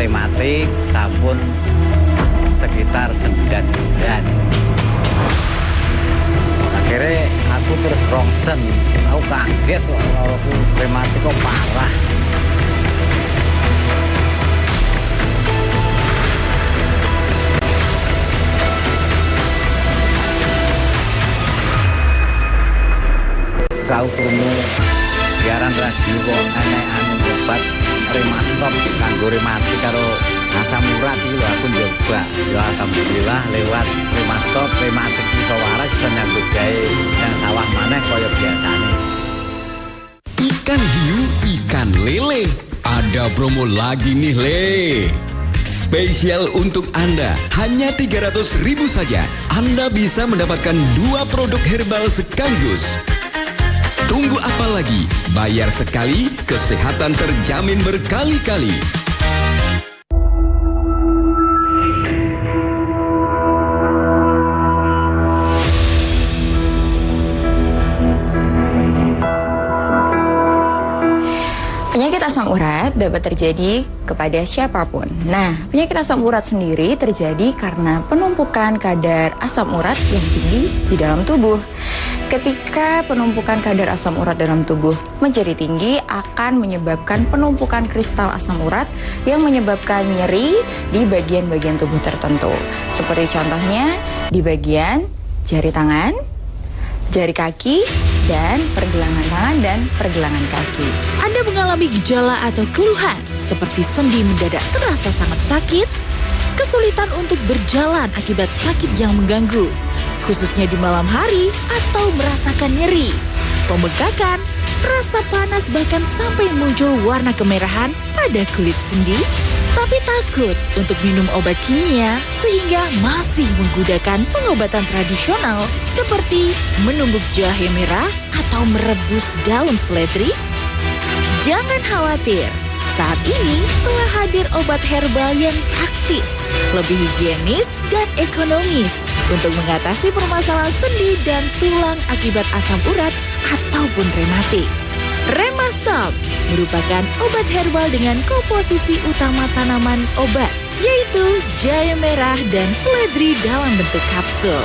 rematik sampun sekitar 9 bulan. Akhirnya aku terus rongsen, aku kaget kalau aku rematik kok parah. Tahu krungu siaran radio kok enek obat Remastop kanggo rematik karo asam urat iki lho aku nyoba. Ya alhamdulillah lewat Remastop rematik iso waras bisa nyambut gawe nang sawah maneh kaya biasane. Ikan hiu, ikan lele. Ada promo lagi nih, Le. Spesial untuk Anda, hanya 300.000 saja. Anda bisa mendapatkan 2 produk herbal sekaligus. Tunggu apa lagi? Bayar sekali, kesehatan terjamin berkali-kali. Penyakit asam urat dapat terjadi kepada siapapun. Nah, penyakit asam urat sendiri terjadi karena penumpukan kadar asam urat yang tinggi di dalam tubuh. Ketika penumpukan kadar asam urat dalam tubuh menjadi tinggi, akan menyebabkan penumpukan kristal asam urat yang menyebabkan nyeri di bagian-bagian tubuh tertentu. Seperti contohnya di bagian jari tangan, jari kaki, dan pergelangan tangan dan pergelangan kaki. Anda mengalami gejala atau keluhan seperti sendi mendadak terasa sangat sakit, kesulitan untuk berjalan akibat sakit yang mengganggu, khususnya di malam hari, atau merasakan nyeri, pembengkakan, rasa panas, bahkan sampai muncul warna kemerahan pada kulit sendi, tapi takut untuk minum obat kimia sehingga masih menggunakan pengobatan tradisional seperti menumbuk jahe merah atau merebus daun seledri? Jangan khawatir, saat ini telah hadir obat herbal yang praktis, lebih higienis dan ekonomis untuk mengatasi permasalahan sendi dan tulang akibat asam urat ataupun rematik. Remastop merupakan obat herbal dengan komposisi utama tanaman obat, yaitu jahe merah dan seledri dalam bentuk kapsul.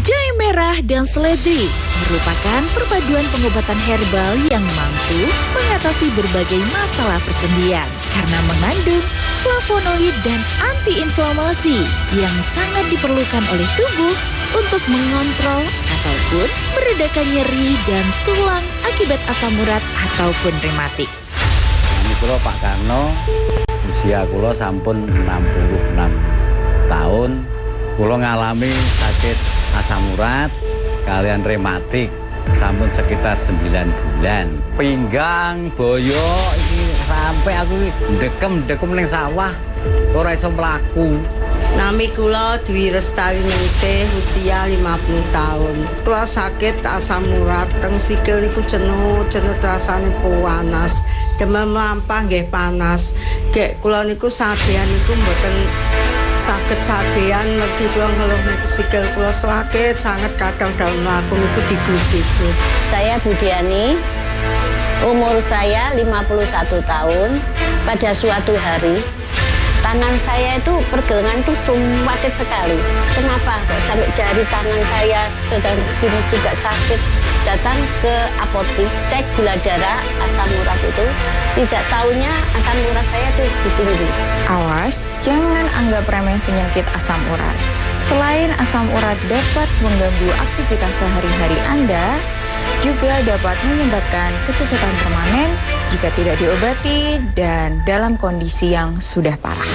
Jahe merah dan seledri merupakan perpaduan pengobatan herbal yang mampu mengatasi berbagai masalah persendian karena mengandung flavonoid dan antiinflamasi yang sangat diperlukan oleh tubuh untuk mengontrol ataupun meredakan nyeri dan tulang akibat asam urat ataupun rematik. Ini kula Pak Karno, usia kula sampun 66 tahun. Kula ngalami sakit asam urat kalian rematik sampun sekitar 9 bulan. Pinggang, boyo iki sampai aku dekem ning sawah ora iso mlaku. Nami kula Dwi Restari Ningsih, usia 50 tahun. Kula sakit asam urat, teng sikil niku jenuh rasane panas. Demam lampah nggih panas. Gek kula niku sadean niku mboten sakit sadean, mergi kula ngeluh niku sikil kula sakit sangat kadang dalem mlaku niku diguduk. Saya Budiani, umur saya 51 tahun. Pada suatu hari tangan saya itu pergelangan itu sakit sekali. Kenapa? Sampai jari tangan saya sedang begini juga sakit. Datang ke apotik, cek gula darah, asam urat itu. Tidak tahunya asam urat saya itu tinggi. Awas, jangan anggap remeh penyakit asam urat. Selain asam urat dapat mengganggu aktivitas sehari-hari Anda, juga dapat menyebabkan kecacatan permanen jika tidak diobati dan dalam kondisi yang sudah parah.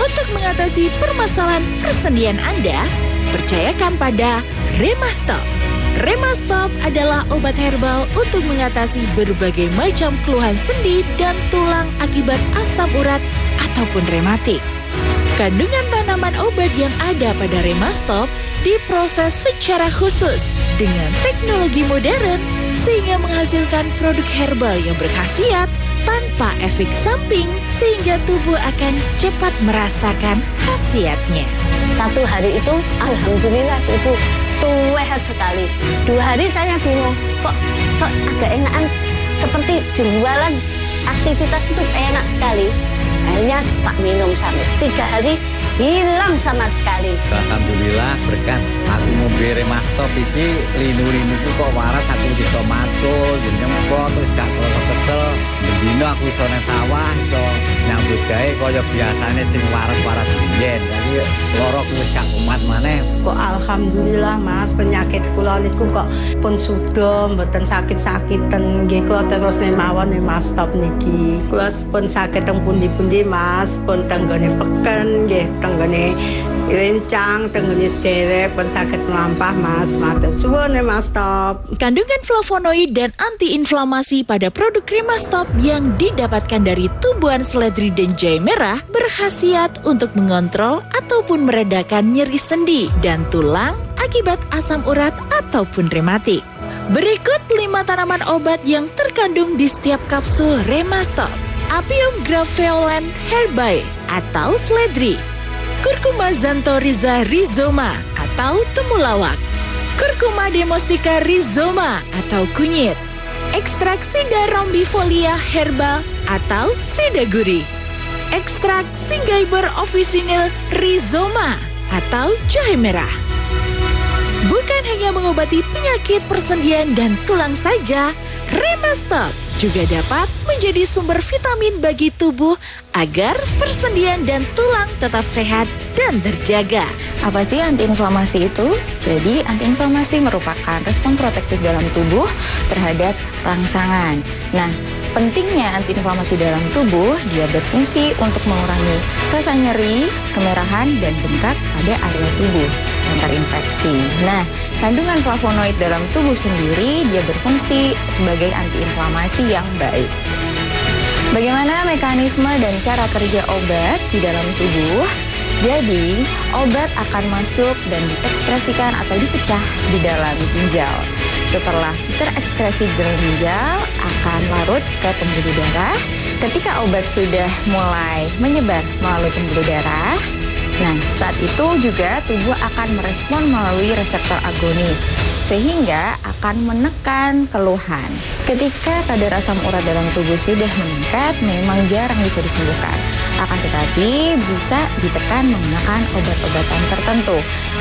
Untuk mengatasi permasalahan persendian Anda, percayakan pada Remastop. Remastop adalah obat herbal untuk mengatasi berbagai macam keluhan sendi dan tulang akibat asam urat ataupun rematik. Kandungan tanaman obat yang ada pada Remastop diproses secara khusus dengan teknologi modern sehingga menghasilkan produk herbal yang berkhasiat tanpa efek samping sehingga tubuh akan cepat merasakan khasiatnya. Satu hari itu alhamdulillah itu sehat sekali. 2 hari saya bingung, kok agak enakan, seperti jualan aktivitas itu enak sekali. Akhirnya tak minum sampai 3 hari, hilang sama sekali. Alhamdulillah berkat aku ngombe Remastop iki linu-linuku kok waras, aku iso macul, jenenge kok terus gak kesel. Bendino aku iso nang sawah, iso nyambut gawe kaya biasane sing waras-waras biyen. Jadi loroku wis gak kumat maneh. Kok alhamdulillah Mas, penyakit kula niku kok pun suda mboten sakit-sakiten nggih, kula terus mawon Remastop niki. Kula pun saged teng pundi-pundi Mas, pun tenggone peken nggih, tenggone rencang, tenggone sederek pun saged mlampah Mas. Matur suwun Remastop. Kandungan flavonoid dan antiinflamasi pada produk Remastop yang didapatkan dari tumbuhan seledri dan jahe merah berkhasiat untuk mengontrol ataupun meredakan nyeri sendi dan tulang akibat asam urat ataupun rematik. Berikut 5 tanaman obat yang terkandung di setiap kapsul Remastop. Apium graveolens herbae atau seledri, Curcuma xanthorrhiza rhizoma atau temulawak, Curcuma domestica rhizoma atau kunyit, ekstrak Sida rombifolia herbal atau sida gurih, ekstrak Synggiber officinale rhizoma atau jahe merah. Bukan hanya mengobati penyakit persendian dan tulang saja, Remastop juga dapat menjadi sumber vitamin bagi tubuh agar persendian dan tulang tetap sehat dan terjaga. Apa sih antiinflamasi itu? Jadi antiinflamasi merupakan respon protektif dalam tubuh terhadap rangsangan. Nah, pentingnya antiinflamasi dalam tubuh, dia berfungsi untuk mengurangi rasa nyeri, kemerahan, dan bengkak pada area tubuh yang terinfeksi. Nah, kandungan flavonoid dalam tubuh sendiri, dia berfungsi sebagai antiinflamasi yang baik. Bagaimana mekanisme dan cara kerja obat di dalam tubuh? Jadi, obat akan masuk dan diekskresikan atau dipecah di dalam ginjal. Setelah terekskresi di dalam ginjal, akan larut ke pembuluh darah. Ketika obat sudah mulai menyebar melalui pembuluh darah, nah saat itu juga tubuh akan merespon melalui reseptor agonis, sehingga akan menekan keluhan. Ketika kadar asam urat dalam tubuh sudah meningkat, memang jarang bisa disembuhkan. Akan tetapi bisa ditekan menggunakan obat-obatan tertentu.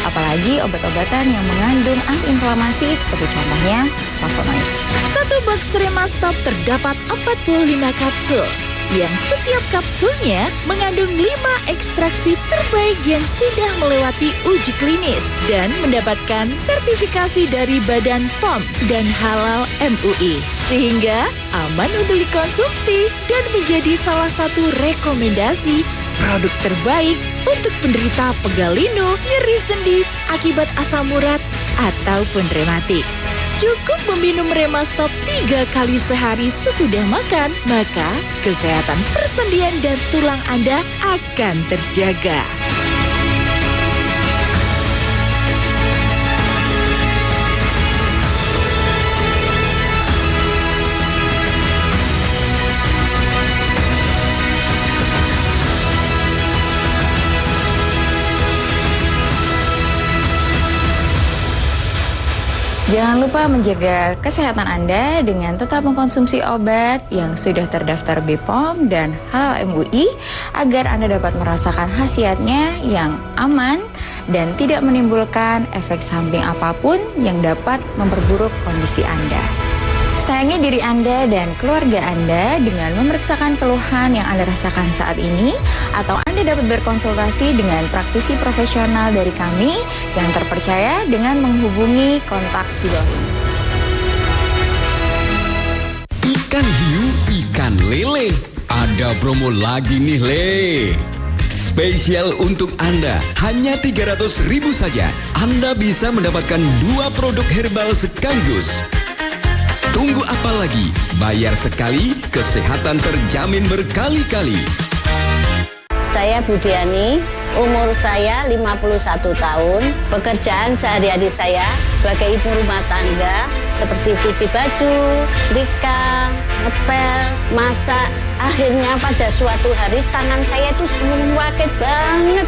Apalagi obat-obatan yang mengandung antiinflamasi seperti contohnya flavonoid. Satu box Remastop terdapat 45 kapsul, yang setiap kapsulnya mengandung 5 ekstraksi terbaik yang sudah melewati uji klinis dan mendapatkan sertifikasi dari Badan POM dan Halal MUI, sehingga aman untuk dikonsumsi dan menjadi salah satu rekomendasi produk terbaik untuk penderita pegal linu, nyeri sendi akibat asam urat ataupun rematik. Cukup meminum Remastop 3 kali sehari sesudah makan, maka kesehatan persendian dan tulang Anda akan terjaga. Jangan lupa menjaga kesehatan Anda dengan tetap mengkonsumsi obat yang sudah terdaftar BPOM dan Halal MUI agar Anda dapat merasakan khasiatnya yang aman dan tidak menimbulkan efek samping apapun yang dapat memperburuk kondisi Anda. Sayangi diri Anda dan keluarga Anda dengan memeriksakan keluhan yang Anda rasakan saat ini, atau Anda dapat berkonsultasi dengan praktisi profesional dari kami yang terpercaya dengan menghubungi kontak di bawah ini. Ikan hiu, ikan lele. Ada promo lagi nih, Le. Spesial untuk Anda, hanya 300.000 saja. Anda bisa mendapatkan 2 produk herbal sekaligus. Tunggu apa lagi? Bayar sekali, kesehatan terjamin berkali-kali. Saya Budiani, umur saya 51 tahun. Pekerjaan sehari-hari saya sebagai ibu rumah tangga seperti cuci baju, setrika, ngepel, masak. Akhirnya pada suatu hari tangan saya itu sakit banget.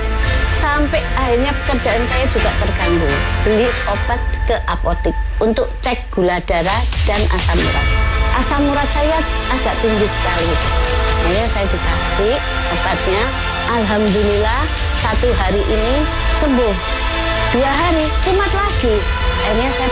Sampai akhirnya pekerjaan saya juga terganggu. Beli obat ke apotek untuk cek gula darah dan asam urat. Asam asam urat saya agak tinggi sekali. Akhirnya saya dikasih obatnya. Alhamdulillah 1 hari ini sembuh. 2 hari kumat lagi. Akhirnya saya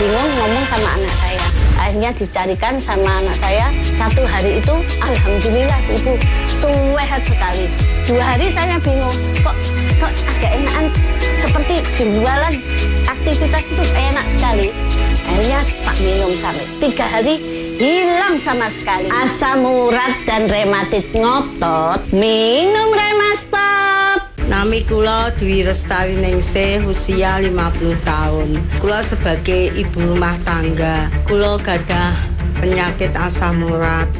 bingung ngomong sama anak saya. Akhirnya dicarikan sama anak saya. 1 hari itu alhamdulillah ibu sehat sekali. 2 hari saya bingung kok agak enakan, seperti jualan aktivitas itu enak sekali. Akhirnya tak minum sampai 3 hari hilang sama sekali. Asam urat dan rematit ngotot, minum Remastop. Nami kula Dwi Restari Ningsih, usia 50 tahun. Kula sebagai ibu rumah tangga. Kula gadah penyakit asam urat.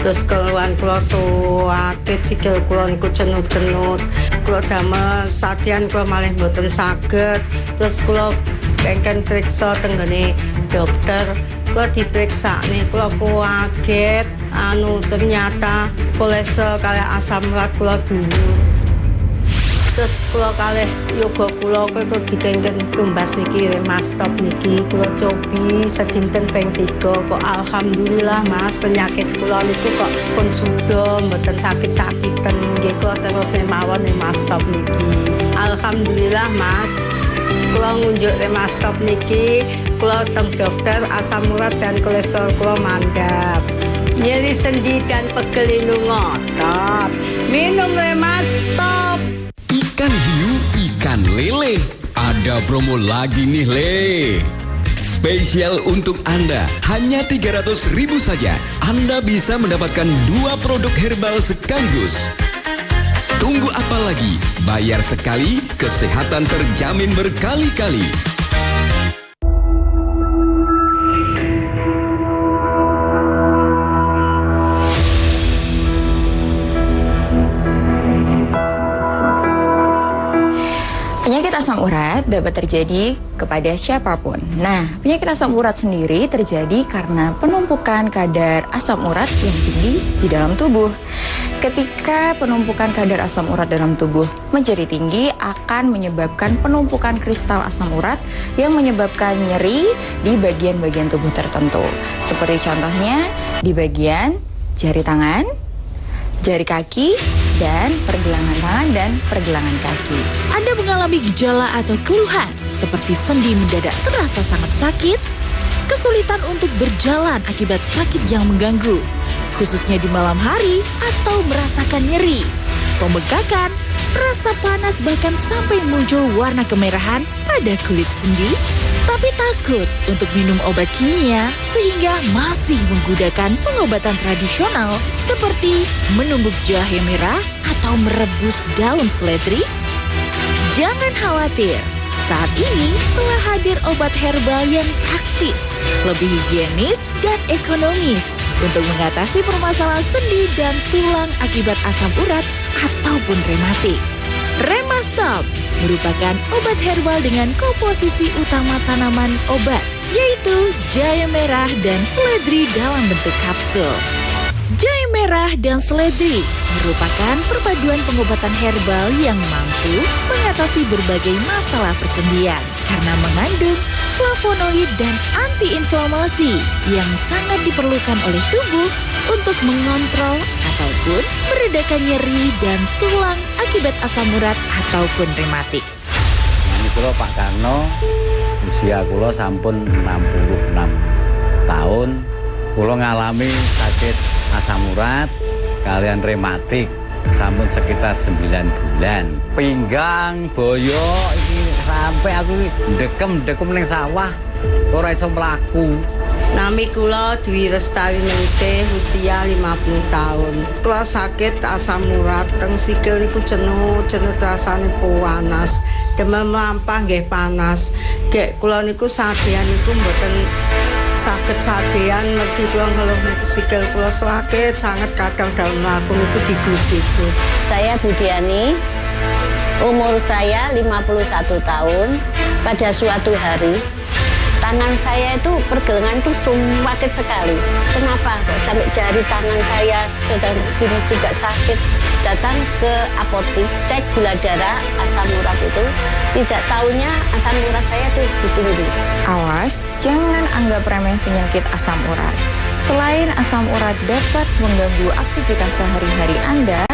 Terus keluhan kula sakit, sikil kula niku cenut-cenut. Kula damel satian kula malih mboten saged. Terus kula pengen periksa tenggene dokter. Kula diperiksa nih, kula kaget. Ternyata kolesterol kali asam urat kula dhuwur. Terus kula kalih yoga kula kok dikengken tumbas niki Remastop niki kula cobi sedinten ping 3 kok alhamdulillah Mas penyakit kula niku kok pun suda mboten sakit-sakiten nggih kok terus mawon Remastop niki. Alhamdulillah Mas. Kula ngunjuk Remastop niki kula teng dokter asam urat dan kolesterol kula mandap. Nyeri sendi dan pegel linu ngotot. Minum Remastop. Ikan hiu, ikan lele. Ada promo lagi nih le. Spesial untuk Anda, hanya 300.000 saja. Anda bisa mendapatkan 2 produk herbal sekaligus. Tunggu apa lagi? Bayar sekali, kesehatan terjamin berkali-kali. Penyakit asam urat dapat terjadi kepada siapapun. Nah, penyakit asam urat sendiri terjadi karena penumpukan kadar asam urat yang tinggi di dalam tubuh. Ketika penumpukan kadar asam urat dalam tubuh menjadi tinggi, akan menyebabkan penumpukan kristal asam urat yang menyebabkan nyeri di bagian-bagian tubuh tertentu. Seperti contohnya di bagian jari tangan, jari kaki, dan pergelangan tangan dan pergelangan kaki. Anda mengalami gejala atau keluhan seperti sendi mendadak terasa sangat sakit, kesulitan untuk berjalan akibat sakit yang mengganggu, khususnya di malam hari atau merasakan nyeri, pembengkakan, rasa panas bahkan sampai muncul warna kemerahan pada kulit sendi, tapi takut untuk minum obat kimia sehingga masih menggunakan pengobatan tradisional seperti menumbuk jahe merah atau merebus daun seledri? Jangan khawatir, saat ini telah hadir obat herbal yang praktis, lebih higienis dan ekonomis untuk mengatasi permasalahan sendi dan tulang akibat asam urat ataupun rematik. Remastop merupakan obat herbal dengan komposisi utama tanaman obat, yaitu jahe merah dan seledri dalam bentuk kapsul. Jahe merah dan seledri merupakan perpaduan pengobatan herbal yang mampu mengatasi berbagai masalah persendian karena mengandung flavonoid dan antiinflamasi yang sangat diperlukan oleh tubuh untuk mengontrol ataupun meredakan nyeri dan tulang akibat asam urat ataupun rematik. Ini kula Pak Karno, usia kula sampun 66 tahun. Kula ngalami sakit asam urat kalian rematik sampun sekitar 9 bulan. Pinggang, boyo iki sampai aku dekem ning sawah ora iso mlaku. Nami kula Dwi Restari Ningsih, usia 50 tahun. Kula sakit asam urat, teng sikil niku cenut rasane panas. Demam lampah nggih panas. Gek kula niku sadean niku mboten saged sadean mergi kula ngeluh niku sikil kula sakit sangat kadang dalem mlaku niku digut-gut. Saya Budiani, umur saya 51 tahun. Pada suatu hari tangan saya itu pergelangan itu sakit sekali. Kenapa? Sampai jari tangan saya sedang ini juga sakit. Datang ke apotek, cek gula darah, asam urat itu, tidak tahunya asam urat saya itu tinggi. Awas, jangan anggap remeh penyakit asam urat. Selain asam urat dapat mengganggu aktivitas sehari-hari Anda,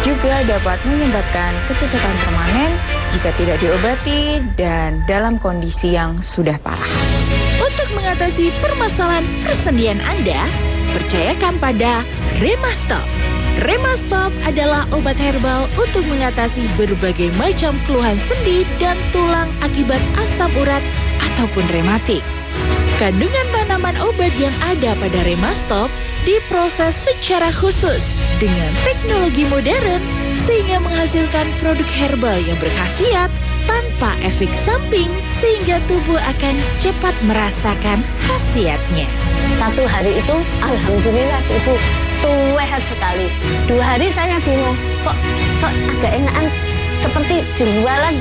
juga dapat menyebabkan kecacatan permanen jika tidak diobati dan dalam kondisi yang sudah parah. Untuk mengatasi permasalahan persendian Anda, percayakan pada Remastop. Remastop adalah obat herbal untuk mengatasi berbagai macam keluhan sendi dan tulang akibat asam urat ataupun rematik. Kandungan tanaman obat yang ada pada Remastop diproses secara khusus dengan teknologi modern sehingga menghasilkan produk herbal yang berkhasiat tanpa efek samping sehingga tubuh akan cepat merasakan khasiatnya. Satu hari itu, alhamdulillah Ibu, sehat sekali. 2 hari saya bingung, kok agak enakan, seperti jualan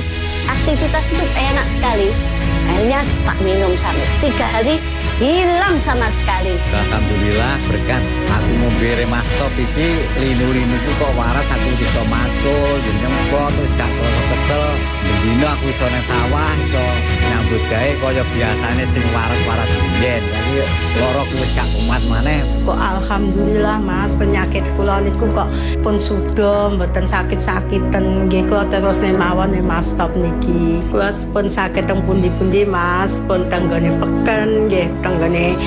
aktivitas itu enak sekali. Akhirnya tak minum sampai 3 hari, hilang sama sekali. Alhamdulillah berkat aku ngombe Remastop iki linu-linuku kok waras, aku iso macul, nyempot terus gak kesel. Bendino aku iso nang sawah, iso nyambut gawe kaya biasane sing waras-waras biyen. Jadi loroku wis gak kumat maneh. Kok alhamdulillah Mas, penyakit kula niku kok pun sudah mboten sakit-sakiten nggih, kula terus mawon Remastop niki. Kula pun sakit teng pundi-pundi Mas, pun tenggone peken nggih, tenggone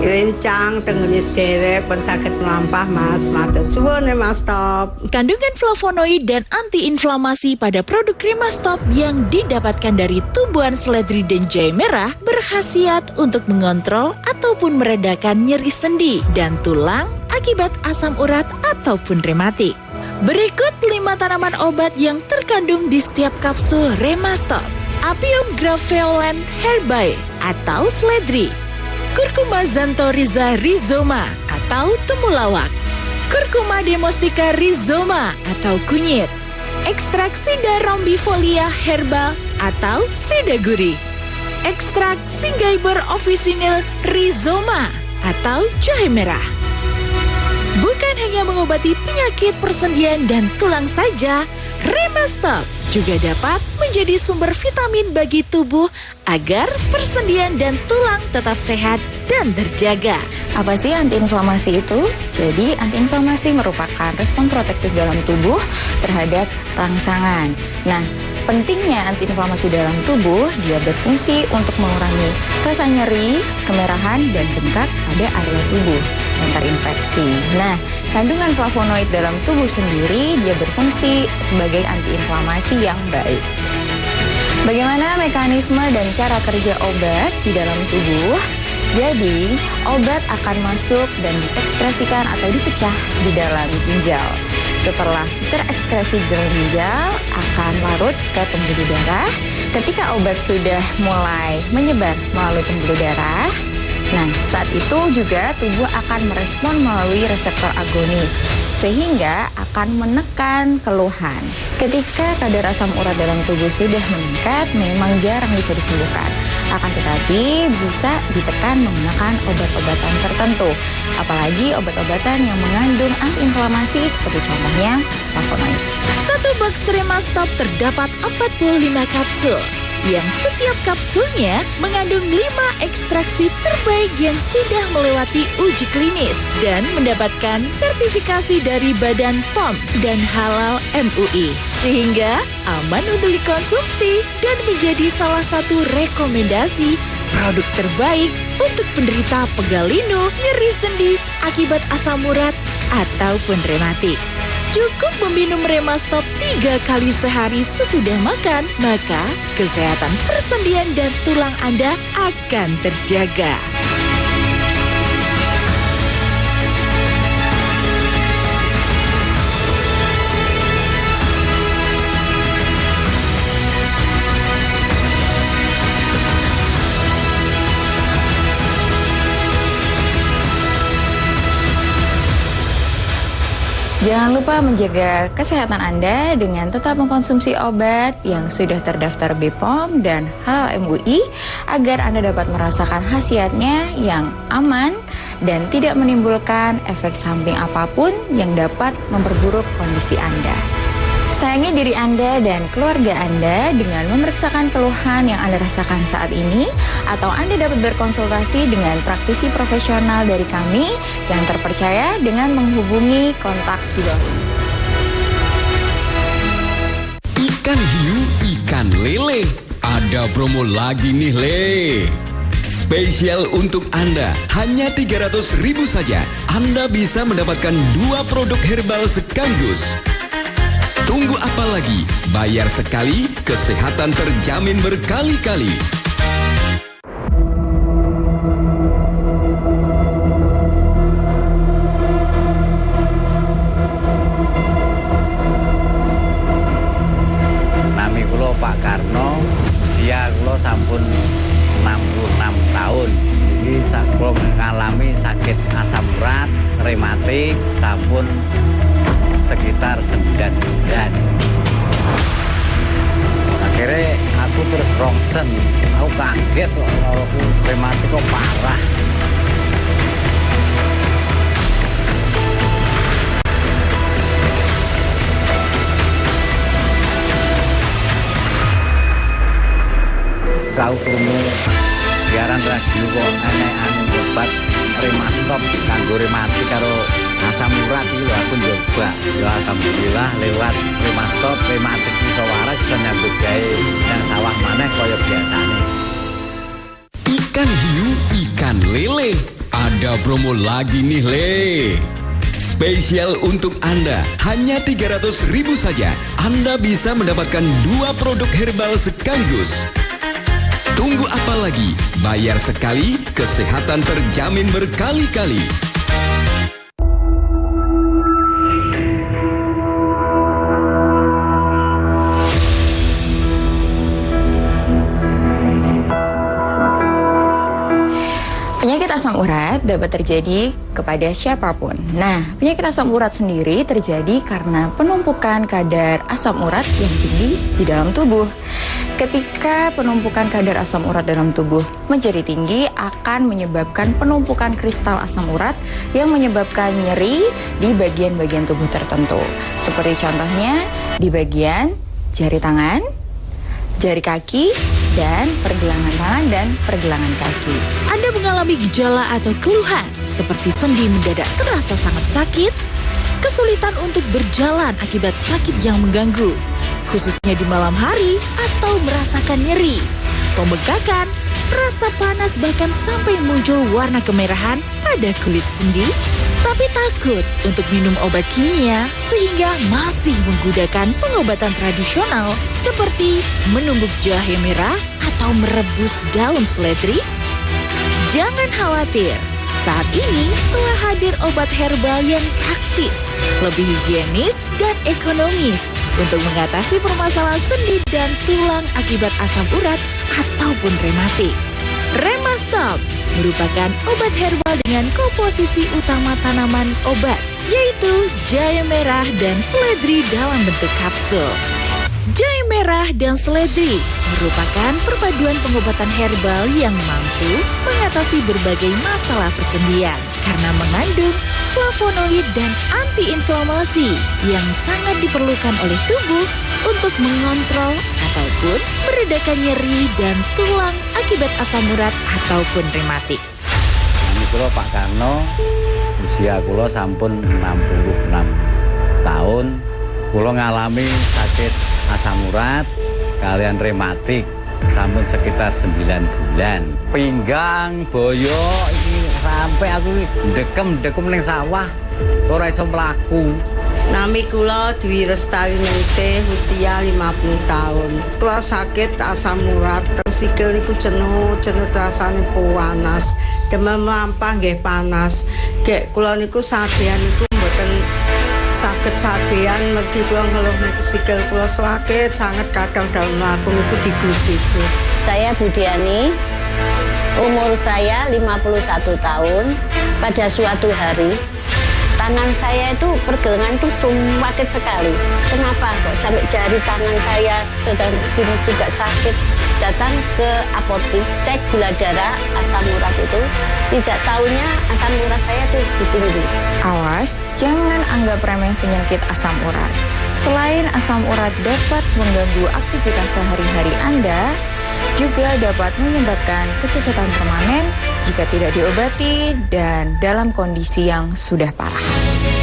rencang, tenggone sederek pun sakit melampah Mas. Matur suwun Remastop. Kandungan flavonoid dan antiinflamasi pada produk Remastop yang didapatkan dari tumbuhan seledri dan jahe merah berkhasiat untuk mengontrol ataupun meredakan nyeri sendi dan tulang akibat asam urat ataupun rematik. Berikut 5 tanaman obat yang terkandung di setiap kapsul Remastop. Apium graveolens herbae atau seledri, Curcuma xanthorrhiza rhizoma atau temulawak, Curcuma domestica rhizoma atau kunyit, ekstrak Sida rombifolia herbal atau sida gurih, ekstrak Synggiber officinale rhizoma atau jahe merah. Bukan hanya mengobati penyakit persendian dan tulang saja, Remastop juga dapat menjadi sumber vitamin bagi tubuh agar persendian dan tulang tetap sehat dan terjaga. Apa sih antiinflamasi itu? Jadi antiinflamasi merupakan respon protektif dalam tubuh terhadap rangsangan. Nah, pentingnya antiinflamasi dalam tubuh, dia berfungsi untuk mengurangi rasa nyeri, kemerahan, dan bengkak pada area tubuh yang terinfeksi. Nah, kandungan flavonoid dalam tubuh sendiri, dia berfungsi sebagai antiinflamasi yang baik. Bagaimana mekanisme dan cara kerja obat di dalam tubuh? Jadi, obat akan masuk dan diekspresikan atau dipecah di dalam ginjal. Setelah terekskresi di dalam ginjal, akan larut ke pembuluh darah. Ketika obat sudah mulai menyebar melalui pembuluh darah, nah, saat itu juga tubuh akan merespon melalui reseptor agonis, sehingga akan menekan keluhan. Ketika kadar asam urat dalam tubuh sudah meningkat, memang jarang bisa disembuhkan. Akan tetapi bisa ditekan menggunakan obat-obatan tertentu, apalagi obat-obatan yang mengandung antiinflamasi seperti contohnya flavonoid. Satu box Remastop terdapat 45 kapsul, yang setiap kapsulnya mengandung 5 ekstraksi terbaik yang sudah melewati uji klinis dan mendapatkan sertifikasi dari Badan POM dan Halal MUI, sehingga aman untuk dikonsumsi dan menjadi salah satu rekomendasi produk terbaik untuk penderita pegal linu, nyeri sendi akibat asam urat ataupun rematik. Cukup meminum Remastop 3 kali sehari sesudah makan, maka kesehatan persendian dan tulang Anda akan terjaga. Jangan lupa menjaga kesehatan Anda dengan tetap mengkonsumsi obat yang sudah terdaftar BPOM dan HMUI agar Anda dapat merasakan khasiatnya yang aman dan tidak menimbulkan efek samping apapun yang dapat memperburuk kondisi Anda. Sayangi diri Anda dan keluarga Anda dengan memeriksakan keluhan yang Anda rasakan saat ini, atau Anda dapat berkonsultasi dengan praktisi profesional dari kami yang terpercaya dengan menghubungi kontak di bawah ini. Ikan hiu, ikan lele. Ada promo lagi nih, Le. Spesial untuk Anda, hanya 300.000 saja. Anda bisa mendapatkan 2 produk herbal sekaligus. Tunggu apa lagi? Bayar sekali, kesehatan terjamin berkali-kali. Nami kula Pak Karno, usia kula sampun 66 tahun. Iki kula mengalami sakit asam urat, rematik, sampun sekitar 9 bulan. Akhirnya aku terus rongsen, aku kaget kok loroku rematik kok parah. Kau krungu siaran radio kok enek obat Remastop kanggo rematik karo asam urat iki lho aku nyoba. Ya alhamdulillah lewat Remastop rematik iso waras bisa nyambut gawe nang sawah maneh kaya biasane. Ikan hiu, ikan lele. Ada promo lagi nih, Le. Spesial untuk Anda, hanya 300.000 saja. Anda bisa mendapatkan 2 produk herbal sekaligus. Tunggu apa lagi? Bayar sekali, kesehatan terjamin berkali-kali. Penyakit asam urat dapat terjadi kepada siapapun. Nah, penyakit asam urat sendiri terjadi karena penumpukan kadar asam urat yang tinggi di dalam tubuh. Ketika penumpukan kadar asam urat dalam tubuh menjadi tinggi, akan menyebabkan penumpukan kristal asam urat yang menyebabkan nyeri di bagian-bagian tubuh tertentu. Seperti contohnya di bagian jari tangan, jari kaki, dan pergelangan tangan dan pergelangan kaki. Anda mengalami gejala atau keluhan seperti sendi mendadak terasa sangat sakit, kesulitan untuk berjalan akibat sakit yang mengganggu, khususnya di malam hari, atau merasakan nyeri, pembengkakan, rasa panas, bahkan sampai muncul warna kemerahan pada kulit sendi, tapi takut untuk minum obat kimia sehingga masih menggunakan pengobatan tradisional seperti menumbuk jahe merah atau merebus daun seledri? Jangan khawatir, saat ini telah hadir obat herbal yang praktis, lebih higienis dan ekonomis untuk mengatasi permasalahan sendi dan tulang akibat asam urat ataupun rematik. Remastop merupakan obat herbal dengan komposisi utama tanaman obat, yaitu jahe merah dan seledri dalam bentuk kapsul. Jahe merah dan seledri merupakan perpaduan pengobatan herbal yang mampu mengatasi berbagai masalah persendian karena mengandung flavonoid dan antiinflamasi yang sangat diperlukan oleh tubuh untuk mengontrol ataupun meredakan nyeri dan tulang akibat asam urat ataupun rematik. Nami kula Pak Karno, usia kula sampun 66 tahun. Kula ngalami sakit asam urat kalian rematik sampun sekitar 9 bulan. Pinggang, boyo iki sampai aku ndekem ning sawah ora iso mlaku. Nami kula Dwi Lestari Ningsih, usia 50 tahun. Kula sakit asam urat, teng sikil niku jenuh rasane panas. Demam lampah nggih panas. Gek kula niku sadean niku mboten saged sadean mergi kula ngeluh niku sikil kula sakit sangat kadang daun mlaku niku diglu-glu. Saya Budiani, umur saya 51 tahun. Pada suatu hari, tangan saya itu pergelangan itu sakit sekali. Kenapa kok sampai jari tangan saya sedang begini juga sakit? Datang ke apotek, cek gula darah, asam urat itu, tidak tahunya asam urat saya tuh tinggi. Awas, jangan anggap remeh penyakit asam urat. Selain asam urat dapat mengganggu aktivitas sehari-hari Anda, juga dapat menyebabkan kecacatan permanen jika tidak diobati dan dalam kondisi yang sudah parah.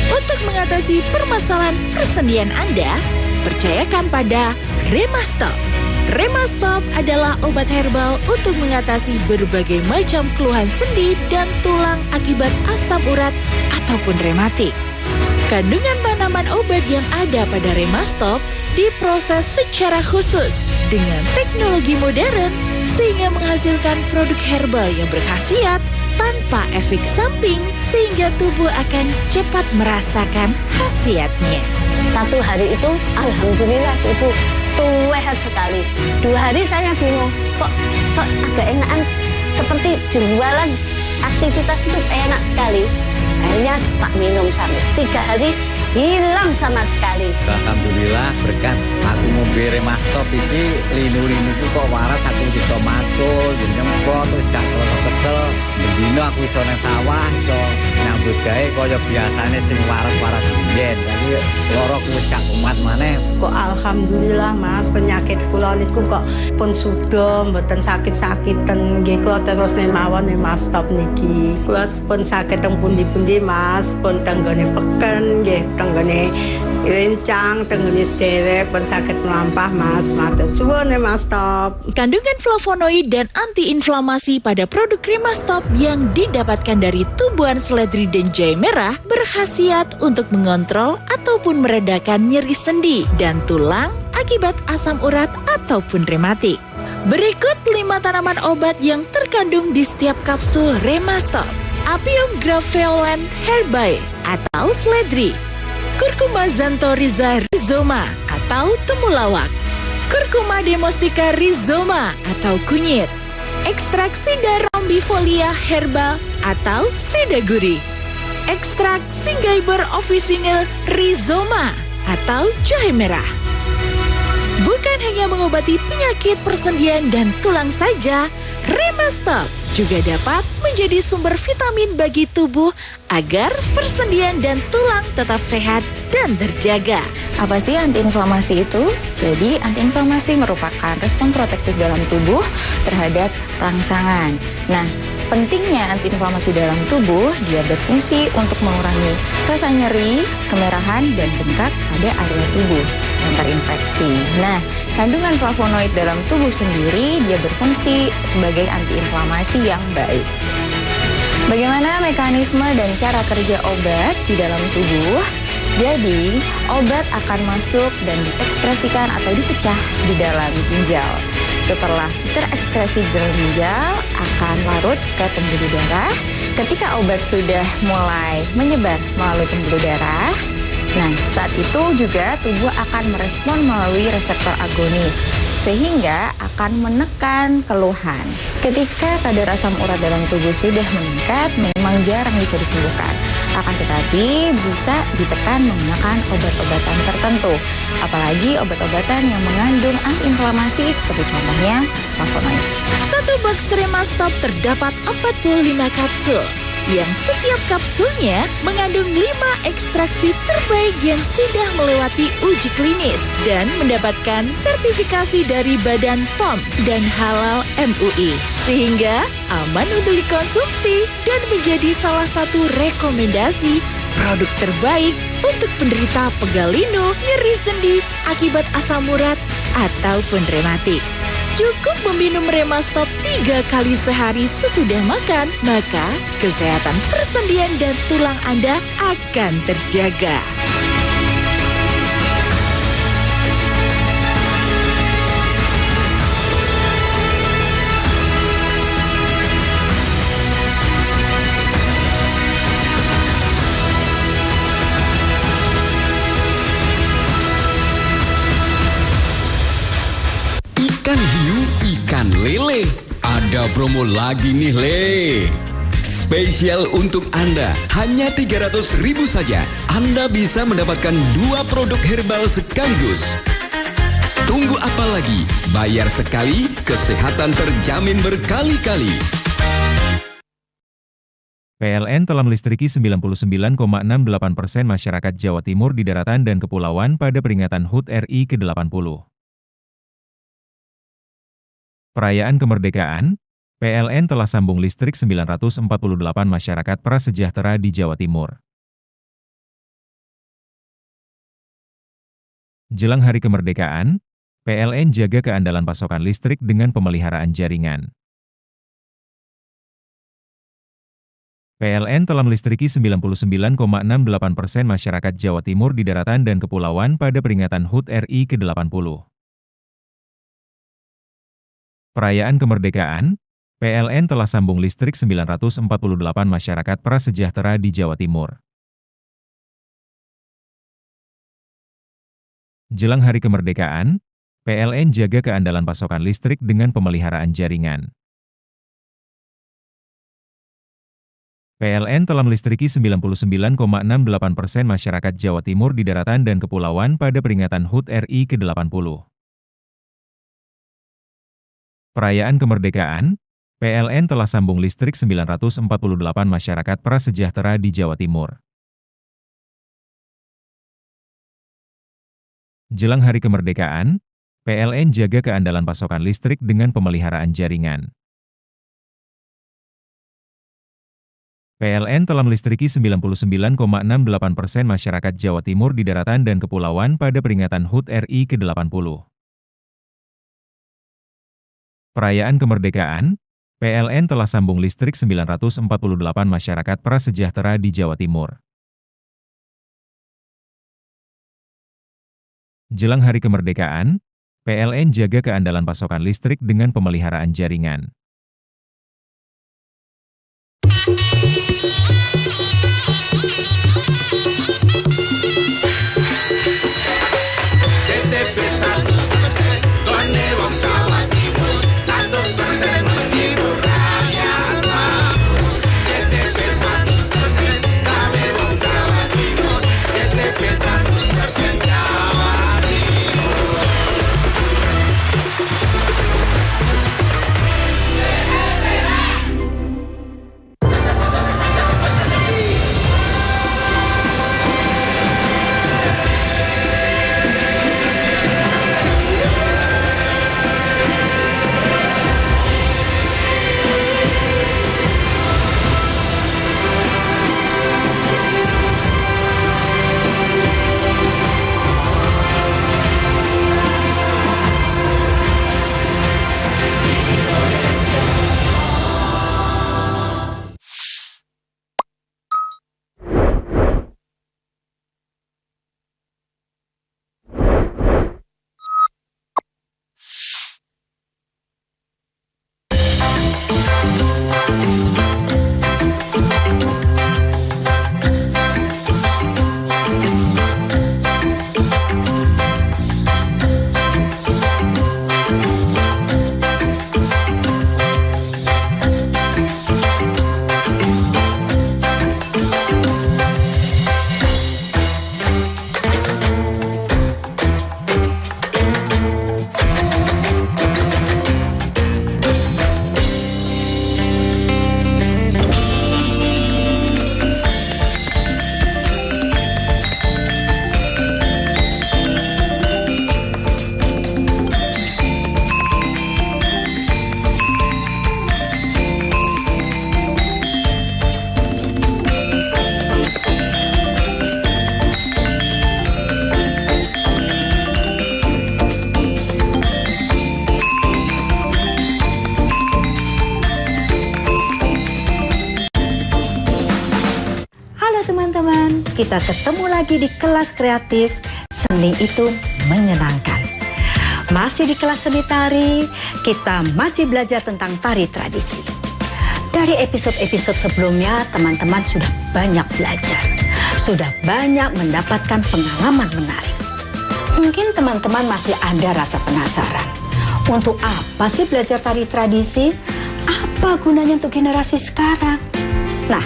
Untuk mengatasi permasalahan persendian Anda, percayakan pada Remastop. Remastop adalah obat herbal untuk mengatasi berbagai macam keluhan sendi dan tulang akibat asam urat ataupun rematik. Kandungan tanaman obat yang ada pada Remastop diproses secara khusus dengan teknologi modern sehingga menghasilkan produk herbal yang berkhasiat tanpa efek samping sehingga tubuh akan cepat merasakan khasiatnya. Satu hari itu, alhamdulillah Ibu, sehat sekali. 2 hari saya bingung, kok agak enakan, seperti jualan aktivitas itu enak sekali. Akhirnya tak minum sampai 3 hari, hilang sama sekali. Alhamdulillah berkat aku ngombe Remastop iki linu-linuku kok waras, aku wis iso macul, nyempot terus gak kroso kesel. Bendino aku iso nang sawah, iso nyambut gawe kaya biasane sing waras-waras biyen. Tapi loro ku wis gak kumat maneh. Kok alhamdulillah Mas, penyakit kula niku kok pun sudah mboten sakit-sakiten. Nggih kula terus mawon Remastop niki. Kula pun saged teng pundi-pundi Mas, pun tenggone peken nggih, tenggone rencang, tenggone sederek pun saged mlampah Mas. Matur suwun Remastop. Kandungan flavonoid dan antiinflamasi pada produk Remastop yang didapatkan dari tumbuhan seledri dan jahe merah berkhasiat untuk mengontrol ataupun meredakan nyeri sendi dan tulang akibat asam urat ataupun rematik. Berikut 5 tanaman obat yang terkandung di setiap kapsul Remastop. Apium graveolens herbae atau seledri, Curcuma xanthorrhiza rhizoma atau temulawak, Curcuma domestica rhizoma atau kunyit, ekstrak Sida rombifolia herbal atau sidaguri, ekstrak Synggiber officinale rhizoma atau jahe merah. Bukan hanya mengobati penyakit persendian dan tulang saja, Remastop juga dapat menjadi sumber vitamin bagi tubuh agar persendian dan tulang tetap sehat dan terjaga. Apa sih antiinflamasi itu? Jadi antiinflamasi merupakan respon protektif dalam tubuh terhadap rangsangan. Nah, pentingnya antiinflamasi dalam tubuh, dia berfungsi untuk mengurangi rasa nyeri, kemerahan, dan bengkak pada area tubuh yang terinfeksi. Nah, kandungan flavonoid dalam tubuh sendiri, dia berfungsi sebagai antiinflamasi yang baik. Bagaimana mekanisme dan cara kerja obat di dalam tubuh? Jadi, obat akan masuk dan diekspresikan atau dipecah di dalam ginjal. Setelah terekskresi di dalam ginjal, akan larut ke pembuluh darah. Ketika obat sudah mulai menyebar melalui pembuluh darah, nah saat itu juga tubuh akan merespon melalui reseptor agonis, sehingga akan menekan keluhan. Ketika kadar asam urat dalam tubuh sudah meningkat, memang jarang bisa disembuhkan. Akan tetapi bisa ditekan menggunakan obat-obatan tertentu. Apalagi obat-obatan yang mengandung antiinflamasi seperti contohnya flavonoid. Satu box Remastop terdapat 45 kapsul, yang setiap kapsulnya mengandung 5 ekstraksi terbaik yang sudah melewati uji klinis dan mendapatkan sertifikasi dari Badan POM dan Halal MUI, sehingga aman untuk dikonsumsi dan menjadi salah satu rekomendasi produk terbaik untuk penderita pegal linu, nyeri sendi akibat asam urat ataupun rematik. Cukup meminum Remastop 3 kali sehari sesudah makan, maka kesehatan persendian dan tulang Anda akan terjaga. Ikan hiu, ikan lele. Ada promo lagi nih, Le. Spesial untuk Anda, hanya 300.000 saja. Anda bisa mendapatkan 2 produk herbal sekaligus. Tunggu apa lagi? Bayar sekali, kesehatan terjamin berkali-kali. PLN telah melistriki 99,68% masyarakat Jawa Timur di daratan dan kepulauan pada peringatan HUT RI ke-80. Perayaan kemerdekaan, PLN telah sambung listrik 948 masyarakat prasejahtera di Jawa Timur. Jelang hari kemerdekaan, PLN jaga keandalan pasokan listrik dengan pemeliharaan jaringan. PLN telah melistriki 99,68% masyarakat Jawa Timur di daratan dan kepulauan pada peringatan HUT RI ke-80. Perayaan kemerdekaan, PLN telah sambung listrik 948 masyarakat prasejahtera di Jawa Timur. Jelang hari kemerdekaan, PLN jaga keandalan pasokan listrik dengan pemeliharaan jaringan. PLN telah melistriki 99,68% masyarakat Jawa Timur di daratan dan kepulauan pada peringatan HUT RI ke-80. Perayaan kemerdekaan, PLN telah sambung listrik 948 masyarakat prasejahtera di Jawa Timur. Jelang hari kemerdekaan, PLN jaga keandalan pasokan listrik dengan pemeliharaan jaringan. PLN telah melistriki 99,68% masyarakat Jawa Timur di daratan dan kepulauan pada peringatan HUT RI ke-80. Perayaan kemerdekaan, PLN telah sambung listrik 948 masyarakat prasejahtera di Jawa Timur. Jelang hari kemerdekaan, PLN jaga keandalan pasokan listrik dengan pemeliharaan jaringan. kita ketemu lagi di kelas kreatif. Seni itu menyenangkan. Masih di kelas seni tari, kita masih belajar tentang tari tradisi. Dari episode-episode sebelumnya, teman-teman sudah banyak belajar. Sudah banyak mendapatkan pengalaman menarik. Mungkin teman-teman masih ada rasa penasaran. Untuk apa sih belajar tari tradisi? Apa gunanya untuk generasi sekarang? Nah,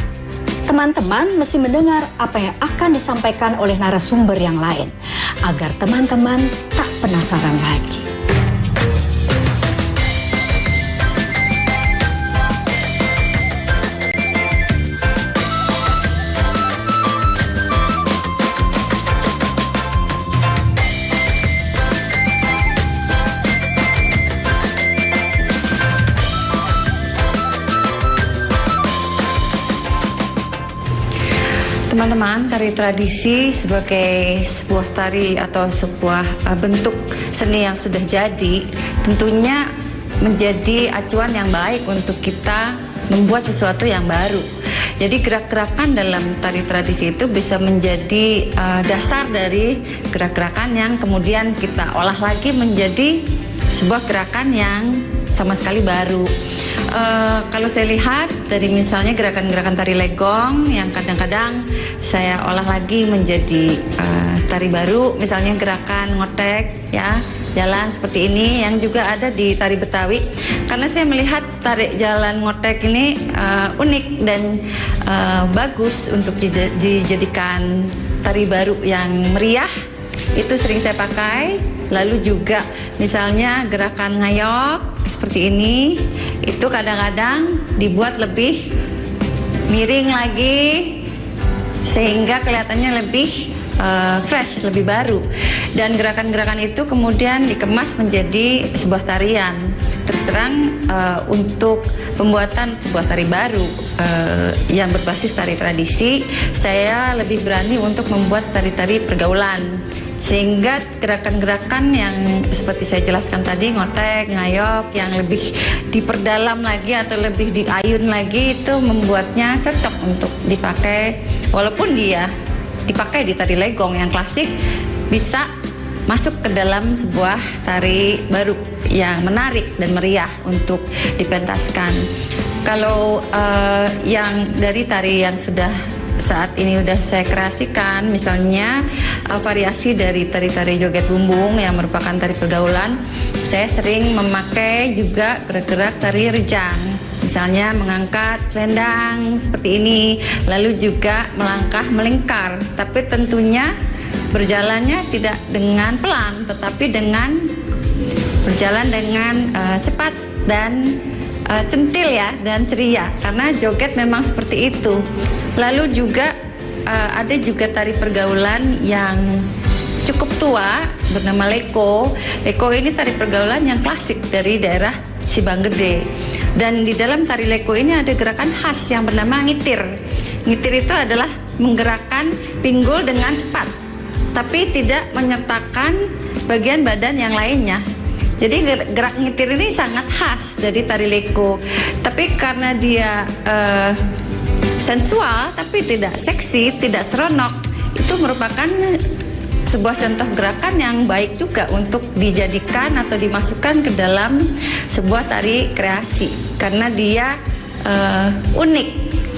teman-teman mesti mendengar apa yang akan disampaikan oleh narasumber yang lain, agar teman-teman tak penasaran lagi. Teman-teman, tari tradisi sebagai sebuah tari atau sebuah bentuk seni yang sudah jadi, tentunya menjadi acuan yang baik untuk kita membuat sesuatu yang baru. Jadi gerak-gerakan dalam tari tradisi itu bisa menjadi dasar dari gerak-gerakan yang kemudian kita olah lagi menjadi sebuah gerakan yang sama sekali baru. Kalau saya lihat dari misalnya gerakan-gerakan tari legong yang kadang-kadang saya olah lagi menjadi tari baru, misalnya gerakan ngotek ya, jalan seperti ini yang juga ada di tari Betawi. Karena saya melihat tarik jalan ngotek ini unik dan bagus untuk dijadikan tari baru yang meriah. Itu sering saya pakai. Lalu juga misalnya gerakan ngayok seperti ini, itu kadang-kadang dibuat lebih miring lagi sehingga kelihatannya lebih fresh, lebih baru. Dan gerakan-gerakan itu kemudian dikemas menjadi sebuah tarian. Terus terang untuk pembuatan sebuah tari baru yang berbasis tari tradisi, saya lebih berani untuk membuat tari-tari pergaulan. Sehingga gerakan-gerakan yang seperti saya jelaskan tadi, ngotek, ngayok, yang lebih diperdalam lagi atau lebih diayun lagi, itu membuatnya cocok untuk dipakai. Walaupun dia dipakai di tari legong yang klasik, bisa masuk ke dalam sebuah tari baru yang menarik dan meriah untuk dipentaskan. Kalau yang dari tari yang sudah saat ini udah saya kreasikan, misalnya variasi dari tari-tari joget bumbung yang merupakan tari pergaulan, saya sering memakai juga gerak-gerak tari rejang, misalnya mengangkat selendang seperti ini, lalu juga melangkah melingkar, tapi tentunya berjalannya tidak dengan pelan, tetapi dengan berjalan dengan cepat dan centil ya, dan ceria, karena joget memang seperti itu. Lalu juga ada juga tari pergaulan yang cukup tua bernama leko. Leko ini tari pergaulan yang klasik dari daerah Sibanggede. Dan di dalam tari leko ini ada gerakan khas yang bernama ngitir. Ngitir itu adalah menggerakkan pinggul dengan cepat, tapi tidak menyertakan bagian badan yang lainnya. Jadi gerak ngitir ini sangat khas dari tari leko. Tapi karena dia sensual tapi tidak seksi, tidak seronok, itu merupakan sebuah contoh gerakan yang baik juga untuk dijadikan atau dimasukkan ke dalam sebuah tari kreasi. Karena dia unik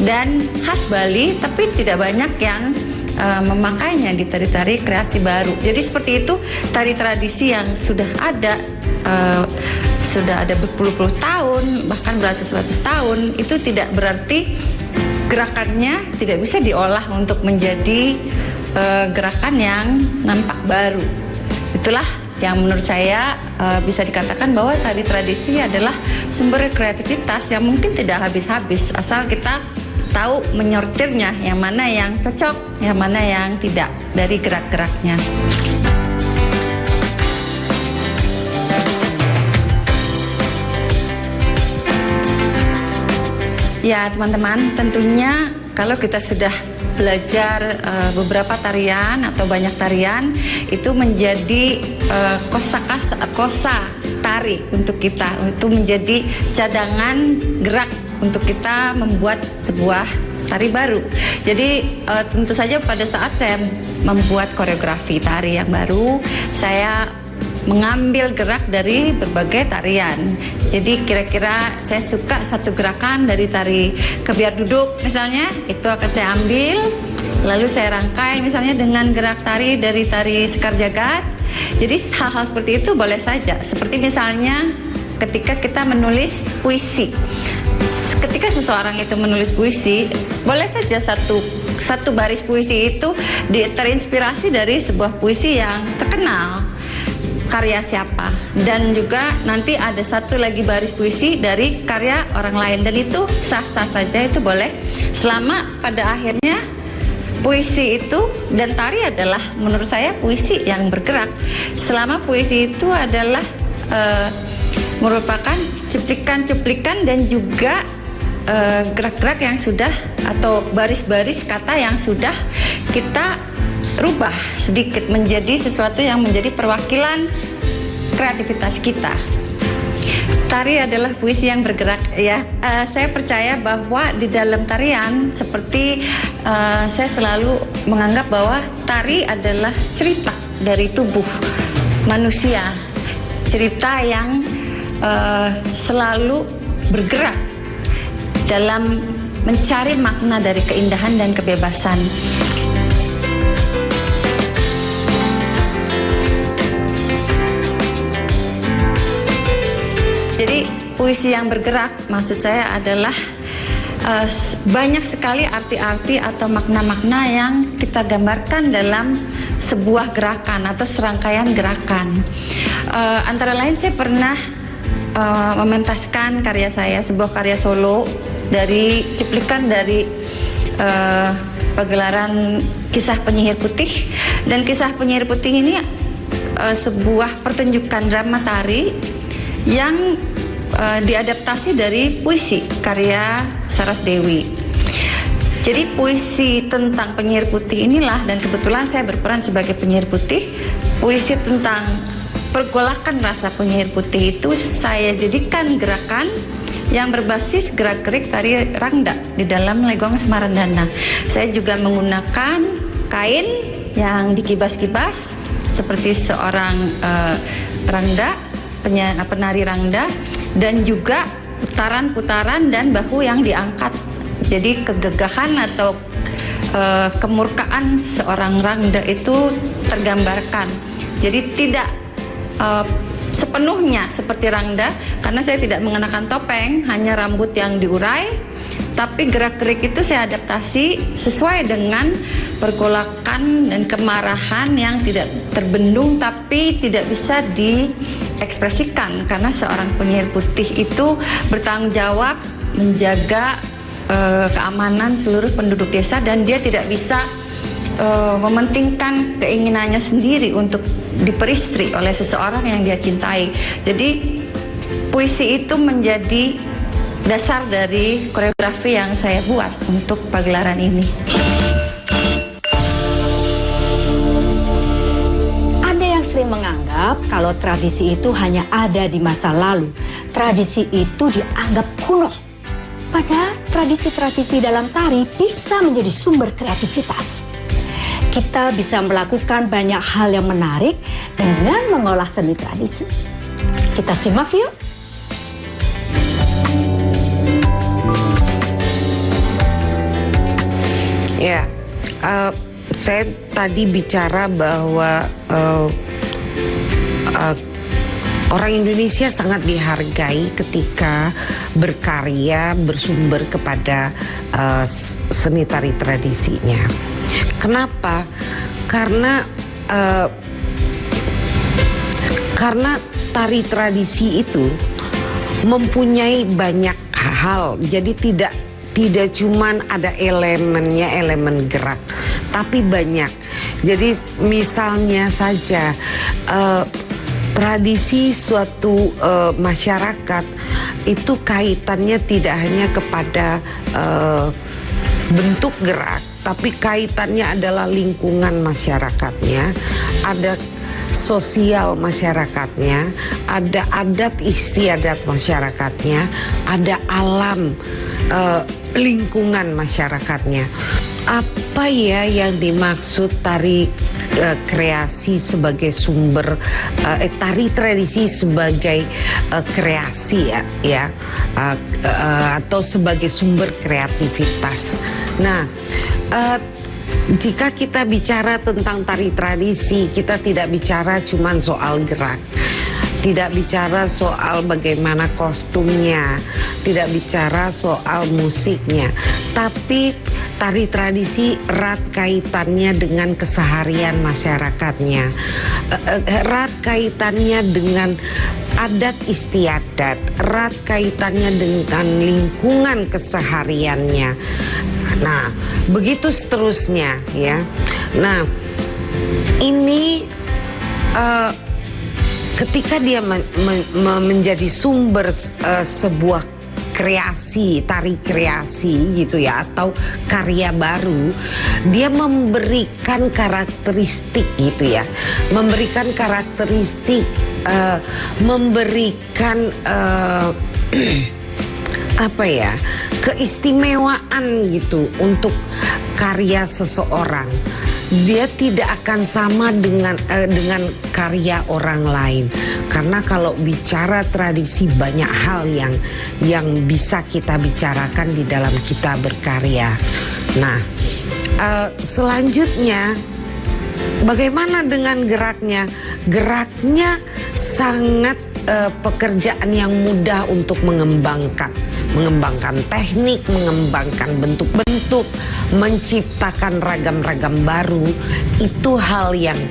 dan khas Bali, tapi tidak banyak yang memakainya di tari-tari kreasi baru. Jadi seperti itu tari tradisi yang sudah ada berpuluh-puluh tahun, bahkan beratus-ratus tahun, itu tidak berarti gerakannya tidak bisa diolah untuk menjadi gerakan yang nampak baru. Itulah yang menurut saya bisa dikatakan bahwa tari tradisi adalah sumber kreativitas yang mungkin tidak habis-habis, asal kita tahu menyortirnya, yang mana yang cocok, yang mana yang tidak dari gerak-geraknya. Ya teman-teman, tentunya kalau kita sudah belajar beberapa tarian atau banyak tarian, itu menjadi kosa tari untuk kita, itu menjadi cadangan gerak untuk kita membuat sebuah tari baru. Jadi tentu saja pada saat saya membuat koreografi tari yang baru, saya mengambil gerak dari berbagai tarian. Jadi kira-kira saya suka satu gerakan dari tari kebiar duduk misalnya, itu akan saya ambil, lalu saya rangkai misalnya dengan gerak tari dari tari sekar jagat. Jadi hal-hal seperti itu boleh saja. Seperti misalnya ketika kita menulis puisi. ketika seseorang itu menulis puisi, boleh saja satu baris puisi itu terinspirasi dari sebuah puisi yang terkenal, karya siapa, dan juga nanti ada satu lagi baris puisi dari karya orang lain, dan itu sah-sah saja, itu boleh, selama pada akhirnya puisi itu dan tari adalah menurut saya puisi yang bergerak. Selama puisi itu adalah merupakan cuplikan-cuplikan dan juga gerak-gerak yang sudah atau baris-baris kata yang sudah kita rubah sedikit menjadi sesuatu yang menjadi perwakilan kreativitas kita. Tari adalah puisi yang bergerak, ya. Saya percaya bahwa di dalam tarian seperti saya selalu menganggap bahwa tari adalah cerita dari tubuh manusia, cerita yang selalu bergerak dalam mencari makna dari keindahan dan kebebasan. Jadi puisi yang bergerak maksud saya adalah banyak sekali arti-arti atau makna-makna yang kita gambarkan dalam sebuah gerakan atau serangkaian gerakan. Antara lain saya pernah mementaskan karya saya, sebuah karya solo dari cuplikan dari pagelaran Kisah Penyihir Putih. Dan Kisah Penyihir Putih ini sebuah pertunjukan drama tari yang diadaptasi dari puisi karya Saras Dewi. Jadi puisi tentang penyihir putih inilah, dan kebetulan saya berperan sebagai penyihir putih. Puisi tentang pergolakan rasa penyihir putih itu saya jadikan gerakan yang berbasis gerak-gerik tari rangda di dalam Legong Smarandana. Saya juga menggunakan kain yang dikibas-kibas seperti seorang rangda, penari rangda, dan juga putaran-putaran dan bahu yang diangkat. Jadi kegagahan atau kemurkaan seorang rangda itu tergambarkan. Jadi tidak sepenuhnya seperti rangda, karena saya tidak mengenakan topeng, hanya rambut yang diurai. Tapi gerak-gerik itu saya adaptasi sesuai dengan pergolakan dan kemarahan yang tidak terbendung tapi tidak bisa diekspresikan, karena seorang penyihir putih itu bertanggung jawab menjaga keamanan seluruh penduduk desa, dan dia tidak bisa mementingkan keinginannya sendiri untuk diperistri oleh seseorang yang dia cintai. Jadi puisi itu menjadi dasar dari koreografi yang saya buat untuk pagelaran ini. Ada yang sering menganggap kalau tradisi itu hanya ada di masa lalu. Tradisi itu dianggap kuno. Padahal tradisi-tradisi dalam tari bisa menjadi sumber kreativitas. Kita bisa melakukan banyak hal yang menarik dengan mengolah seni tradisi. Kita simak yuk. Ya, saya tadi bicara bahwa orang Indonesia sangat dihargai ketika berkarya bersumber kepada seni tari tradisinya. Kenapa? Karena tari tradisi itu mempunyai banyak hal. Jadi tidak cuman ada elemennya, elemen gerak, tapi banyak. Jadi misalnya saja tradisi suatu masyarakat itu kaitannya tidak hanya kepada bentuk gerak, tapi kaitannya adalah lingkungan masyarakatnya, ada sosial masyarakatnya, ada adat istiadat masyarakatnya, ada alam lingkungan masyarakatnya. Apa ya yang dimaksud tari kreasi sebagai sumber tari tradisi sebagai kreasi ya atau sebagai sumber kreativitas. Nah, jika kita bicara tentang tari tradisi, kita tidak bicara cuma soal gerak, tidak bicara soal bagaimana kostumnya, tidak bicara soal musiknya, tapi tari tradisi erat kaitannya dengan keseharian masyarakatnya, erat kaitannya dengan adat istiadat, erat kaitannya dengan lingkungan kesehariannya. Nah, begitu seterusnya ya. Nah, ini ketika dia menjadi sumber sebuah kreasi, tari kreasi gitu ya, atau karya baru, dia memberikan karakteristik gitu ya, memberikan karakteristik, memberikan apa ya, keistimewaan gitu untuk karya seseorang. Dia tidak akan sama dengan karya orang lain, karena kalau bicara tradisi banyak hal yang bisa kita bicarakan di dalam kita berkarya. Nah, selanjutnya bagaimana dengan geraknya? Geraknya sangat pekerjaan yang mudah untuk mengembangkan teknik, mengembangkan bentuk-bentuk, menciptakan ragam-ragam baru. Itu hal yang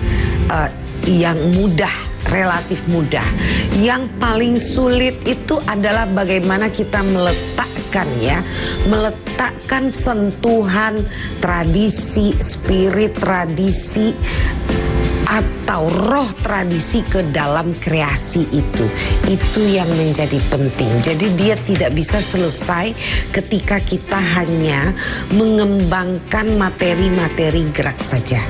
mudah, relatif mudah. Yang paling sulit itu adalah bagaimana kita meletakkan sentuhan tradisi, spirit tradisi, atau roh tradisi ke dalam kreasi itu. Itu yang menjadi penting. Jadi dia tidak bisa selesai ketika kita hanya mengembangkan materi-materi gerak saja.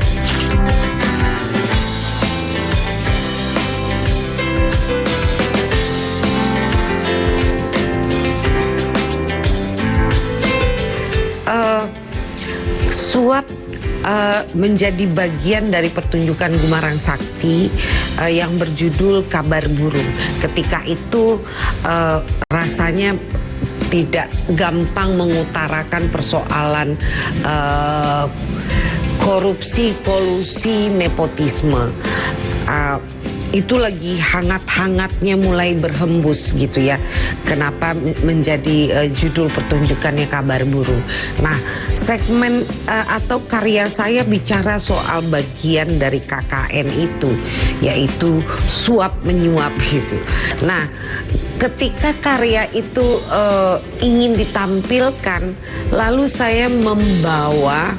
Suap menjadi bagian dari pertunjukan Gumarang Sakti yang berjudul Kabar Burung. Ketika itu rasanya tidak gampang mengutarakan persoalan korupsi, kolusi, nepotisme. Itu lagi hangat-hangatnya mulai berhembus gitu ya. Kenapa menjadi judul pertunjukannya Kabar Burung. Nah, segmen atau karya saya bicara soal bagian dari KKN itu, yaitu suap menyuap gitu. Nah, ketika karya itu ingin ditampilkan, lalu saya membawa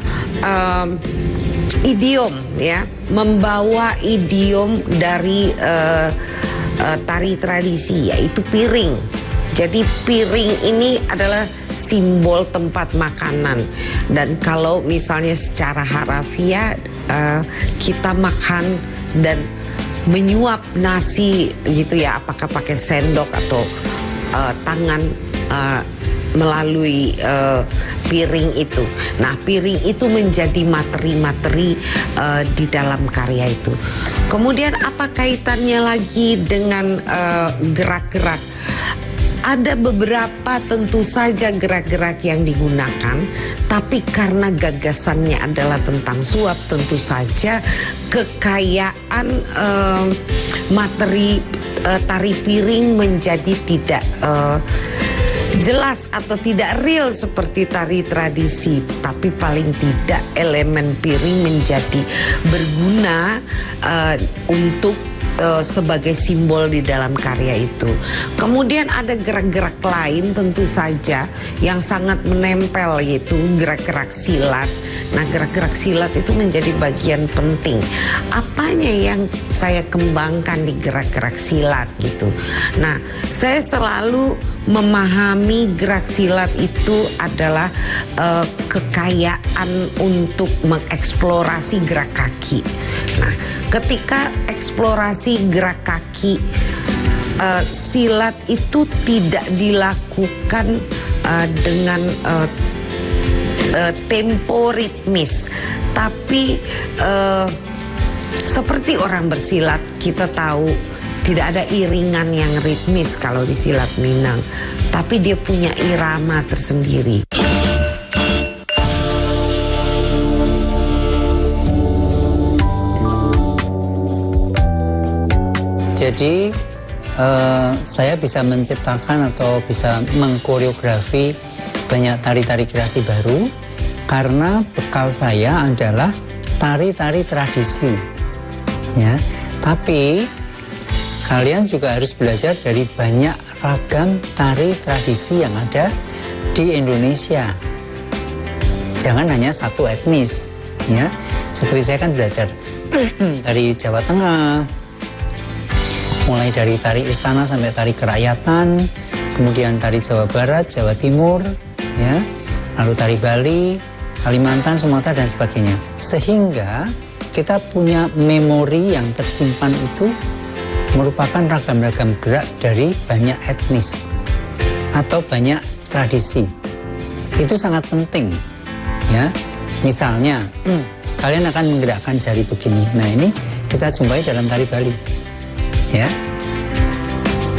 idiom ya, membawa idiom dari tari tradisi, yaitu piring. Jadi piring ini adalah simbol tempat makanan, dan kalau misalnya secara harafiah kita makan dan menyuap nasi gitu ya, apakah pakai sendok atau tangan melalui piring itu. Nah, piring itu menjadi materi-materi di dalam karya itu. Kemudian apa kaitannya lagi dengan gerak-gerak? Ada beberapa tentu saja gerak-gerak yang digunakan, tapi karena gagasannya adalah tentang suap, tentu saja kekayaan materi tari piring menjadi tidak jelas atau tidak real seperti tari tradisi, tapi paling tidak elemen piring menjadi berguna untuk sebagai simbol di dalam karya itu. Kemudian ada gerak-gerak lain tentu saja yang sangat menempel, yaitu gerak-gerak silat. Nah, gerak-gerak silat itu menjadi bagian penting. Apanya yang saya kembangkan di gerak-gerak silat gitu. Nah, saya selalu memahami gerak silat itu adalah kekayaan untuk mengeksplorasi gerak kaki. Nah, ketika eksplorasi gerak kaki, silat itu tidak dilakukan dengan tempo ritmis, tapi seperti orang bersilat, kita tahu tidak ada iringan yang ritmis kalau di silat Minang, tapi dia punya irama tersendiri. Jadi saya bisa menciptakan atau bisa mengkoreografi banyak tari-tari kreasi baru karena bekal saya adalah tari-tari tradisi. Ya, tapi kalian juga harus belajar dari banyak ragam tari tradisi yang ada di Indonesia. Jangan hanya satu etnis, ya. Seperti saya kan belajar dari Jawa Tengah, mulai dari tari istana sampai tari kerakyatan, kemudian tari Jawa Barat, Jawa Timur, ya, lalu tari Bali, Kalimantan, Sumatera dan sebagainya. Sehingga kita punya memori yang tersimpan itu merupakan ragam-ragam gerak dari banyak etnis atau banyak tradisi. Itu sangat penting, ya. Misalnya, kalian akan menggerakkan jari begini. Nah, ini kita jumpai dalam tari Bali, ya.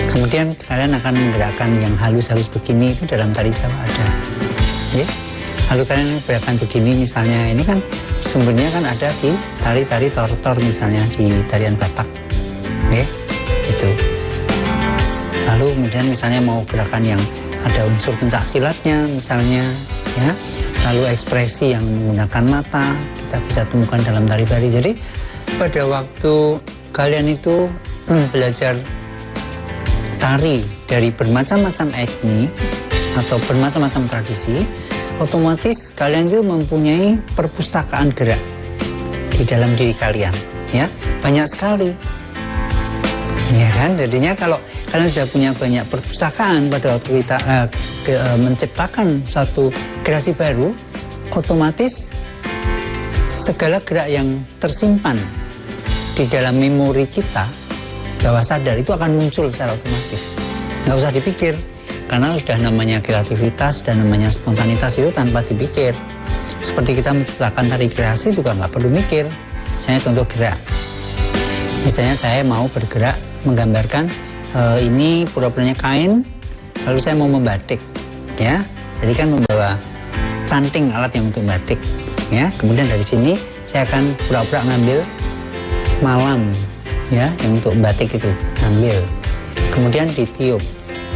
Kemudian kalian akan menggerakkan yang halus-halus begini itu dalam tari Jawa ada, ya. Lalu kalian menggerakkan begini, misalnya ini kan sumbernya kan ada di tari-tari tortor, misalnya di tarian Batak, ya. Itu. Lalu kemudian misalnya mau gerakan yang ada unsur pencak silatnya misalnya, ya. Lalu ekspresi yang menggunakan mata kita bisa temukan dalam tari Bali. Jadi pada waktu kalian itu belajar tari dari bermacam-macam etnik atau bermacam-macam tradisi, otomatis kalian itu mempunyai perpustakaan gerak di dalam diri kalian, ya. Banyak sekali. Ya kan, jadinya kalau kalian sudah punya banyak perpustakaan pada waktu kita menciptakan suatu kreasi baru, otomatis segala gerak yang tersimpan di dalam memori kita, bawah sadar itu akan muncul secara otomatis. Nggak usah dipikir, karena sudah namanya kreativitas dan namanya spontanitas itu tanpa dipikir. Seperti kita menciptakan tari kreasi juga nggak perlu mikir. Misalnya contoh gerak. Misalnya saya mau bergerak menggambarkan ini pura-puranya kain, lalu saya mau membatik, ya. Jadi kan membawa canting, alat yang untuk batik, ya. Kemudian dari sini saya akan pura-pura ngambil malam, ya, yang untuk batik itu ngambil. Kemudian ditiup.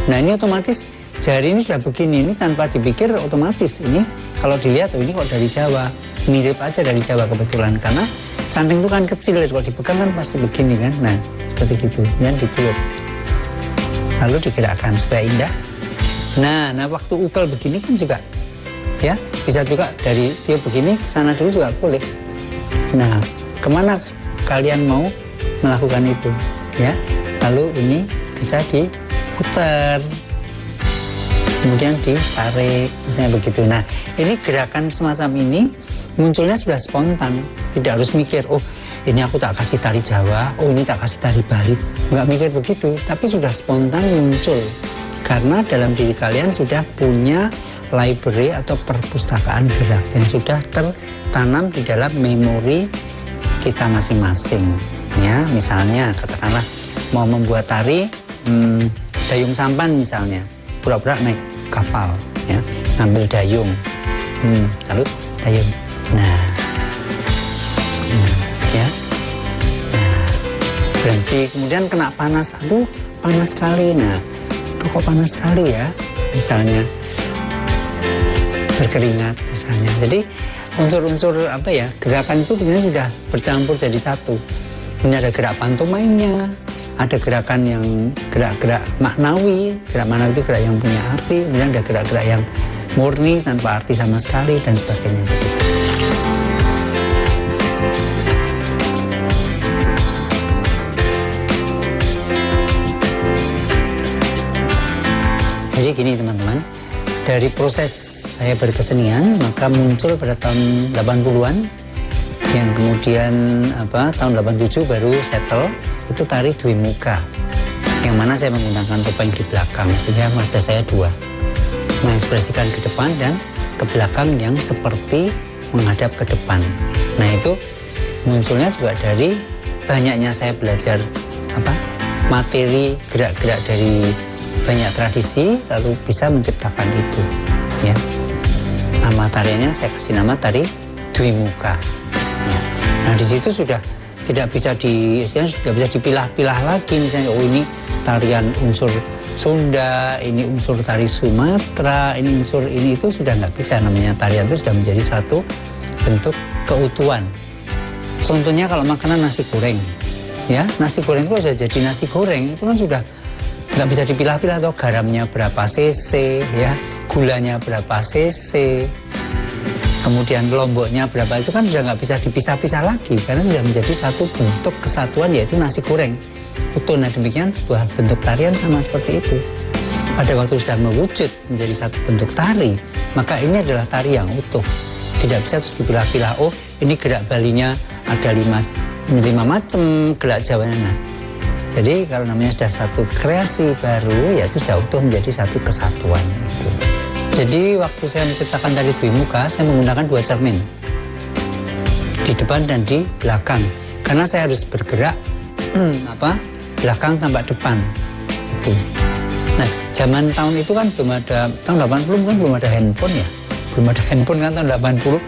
Nah, ini otomatis jari ini sudah begini, ini tanpa dipikir otomatis ini kalau dilihat, oh ini kok dari Jawa, mirip aja dari Jawa kebetulan karena canting itu kan kecil, kalau dipegang kan pasti begini kan. Nah, seperti gitu, kemudian ditiup. Lalu digerakkan supaya indah. Nah waktu upel begini kan juga, ya, bisa juga dari tiup begini ke sana dulu juga boleh. Nah, kemana kalian mau melakukan itu, ya? Lalu ini bisa diputar, kemudian ditarik, misalnya begitu. Nah, ini gerakan semacam ini munculnya sudah spontan, tidak harus mikir, oh ini aku tak kasih tari Jawa, oh ini tak kasih tari Bali. Nggak mikir begitu, tapi sudah spontan muncul. Karena dalam diri kalian sudah punya library atau perpustakaan gerak yang sudah tertanam di dalam memori kita masing-masing. Ya, misalnya katakanlah mau membuat tari dayung sampan misalnya, pura-pura naik kapal, ya, ngambil dayung, lalu dayung. Nah, ya, berhenti, kemudian kena panas, aduh panas sekali. Nah, kok panas sekali ya, misalnya berkeringat misalnya. Jadi unsur-unsur apa ya, gerakan itu sebenarnya sudah bercampur jadi satu. Ini ada gerak pantomimnya, ada gerakan yang gerak-gerak maknawi. Gerak maknawi itu gerak yang punya arti, kemudian ada gerak-gerak yang murni tanpa arti sama sekali dan sebagainya. Jadi gini teman-teman, dari proses saya berkesenian maka muncul pada tahun 80-an yang kemudian tahun 87 baru settle itu tari Dwi Muka, yang mana saya menggunakan topeng di belakang sehingga wajah saya dua, mengekspresikan ke depan dan ke belakang yang seperti menghadap ke depan. Nah itu munculnya juga dari banyaknya saya belajar materi gerak-gerak dari banyak tradisi, lalu bisa menciptakan itu, ya. Nama tariannya saya kasih nama tari Dwi Muka. Ya. Nah di situ sudah tidak bisa dipilah-pilah lagi, misalnya oh ini tarian unsur Sunda, ini unsur tari Sumatera, ini unsur ini, itu sudah nggak bisa. Namanya tarian itu sudah menjadi suatu bentuk keutuhan. Contohnya kalau makanan nasi goreng, ya nasi goreng itu sudah jadi nasi goreng, itu kan sudah nggak bisa dipilah-pilah, atau garamnya berapa cc, ya gulanya berapa cc, kemudian lomboknya berapa, itu kan sudah nggak bisa dipisah-pisah lagi, karena sudah menjadi satu bentuk kesatuan, yaitu nasi goreng utuh. Nah demikian sebuah bentuk tarian sama seperti itu. Pada waktu sudah mewujud menjadi satu bentuk tari, maka ini adalah tari yang utuh. Tidak bisa terus dipilah-pilah, oh ini gerak Balinya ada lima macam, gerak Jawanya. Nah, jadi kalau namanya sudah satu kreasi baru, ya itu sudah utuh menjadi satu kesatuan. Gitu. Jadi waktu saya menciptakan tari Dwi Muka, saya menggunakan 2 cermin, di depan dan di belakang, karena saya harus bergerak belakang tampak depan. Itu. Nah, zaman tahun itu kan belum ada, tahun 80 kan belum ada handphone ya. Belum ada handphone kan tahun 80.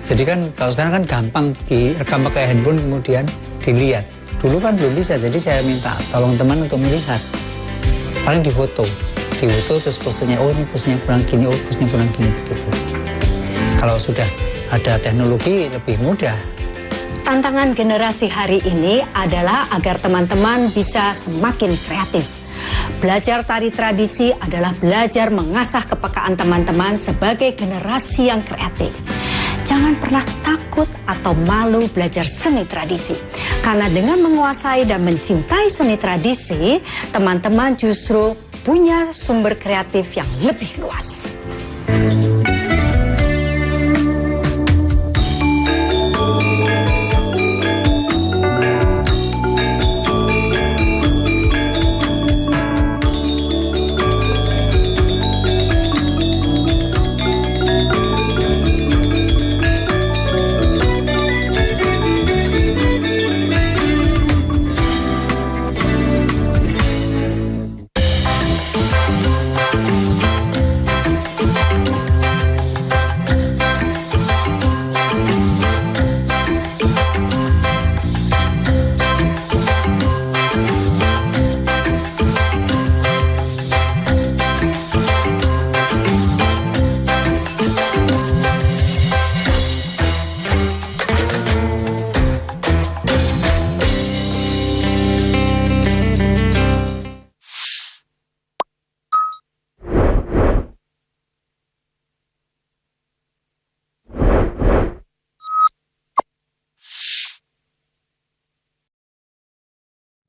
Jadi kan kalau sekarang kan gampang direkam pakai handphone kemudian dilihat. Dulu kan belum bisa, jadi saya minta tolong teman untuk melihat. Paling difoto terus posenya, oh ini posenya kurang gini, oh posenya kurang gini, begitu. Kalau sudah ada teknologi lebih mudah. Tantangan generasi hari ini adalah agar teman-teman bisa semakin kreatif. Belajar tari tradisi adalah belajar mengasah kepekaan teman-teman sebagai generasi yang kreatif. Jangan pernah takut atau malu belajar seni tradisi. Karena dengan menguasai dan mencintai seni tradisi, teman-teman justru punya sumber kreatif yang lebih luas.